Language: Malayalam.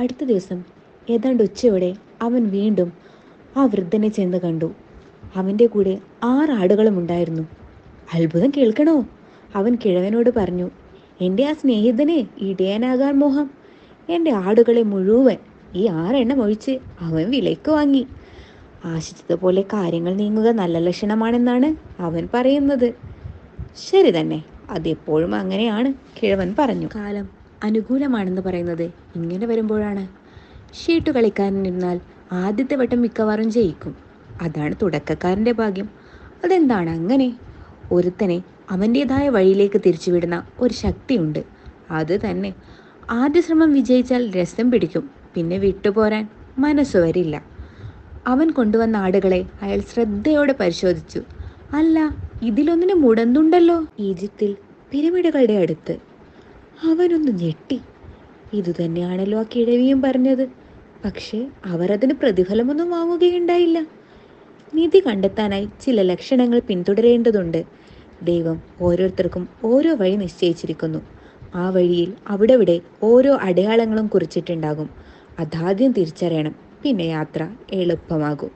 അടുത്ത ദിവസം ഏതാണ്ട് ഉച്ചയോടെ അവൻ വീണ്ടും ആ വൃദ്ധനെ ചെന്ന് കണ്ടു. അവൻ്റെ കൂടെ 6 ആടുകളും ഉണ്ടായിരുന്നു. അത്ഭുതം കേൾക്കണോ? അവൻ കിഴവനോട് പറഞ്ഞു, എൻ്റെ ആ സ്നേഹിതനെ ഇടയനാകാൻ മോഹം. എൻ്റെ ആടുകളെ മുഴുവൻ ഈ 6 എണ്ണം ഒഴിച്ച് അവൻ വിലയ്ക്ക് വാങ്ങി. ആശിച്ചതുപോലെ കാര്യങ്ങൾ നീങ്ങുക നല്ല ലക്ഷണമാണെന്നാണ് അവൻ പറയുന്നത്. ശരി തന്നെ, അതെപ്പോഴും അങ്ങനെയാണ്, കിഴവൻ പറഞ്ഞു. കാലം അനുകൂലമാണെന്ന് പറയുന്നത് ഇങ്ങനെ വരുമ്പോഴാണ്. ഷീട്ടു കളിക്കാരനിരുന്നാൽ ആദ്യത്തെ വട്ടം മിക്കവാറും ജയിക്കും. അതാണ് തുടക്കക്കാരൻ്റെ ഭാഗ്യം. അതെന്താണ് അങ്ങനെ? ഒരുത്തനെ അവൻ്റേതായ വഴിയിലേക്ക് തിരിച്ചുവിടുന്ന ഒരു ശക്തിയുണ്ട്. അത് തന്നെ. ആദ്യ ശ്രമം വിജയിച്ചാൽ രസം പിടിക്കും, പിന്നെ വിട്ടുപോരാൻ മനസ്സു വരില്ല. അവൻ കൊണ്ടുവന്ന ആടുകളെ അയാൾ ശ്രദ്ധയോടെ പരിശോധിച്ചു. അല്ല, ഇതിലൊന്നിന് മുടന്തുണ്ടല്ലോ. ഈജിപ്തിൽ പിരമിഡുകളുടെ അടുത്ത്. അവനൊന്ന് ഞെട്ടി. ഇതുതന്നെയാണല്ലോ ആ കിഴവിയും പറഞ്ഞത്. പക്ഷേ അവർ അതിന് പ്രതിഫലമൊന്നും വാങ്ങുകയുണ്ടായില്ല. നിധി കണ്ടെത്താനായി ചില ലക്ഷണങ്ങൾ പിന്തുടരേണ്ടതുണ്ട്. ദൈവം ഓരോരുത്തർക്കും ഓരോ വഴി നിശ്ചയിച്ചിരിക്കുന്നു. ആ വഴിയിൽ അവിടെവിടെ ഓരോ അടയാളങ്ങളും കുറിച്ചിട്ടുണ്ടാകും. അതാദ്യം തിരിച്ചറിയണം, പിന്നെ യാത്ര എളുപ്പമാകും.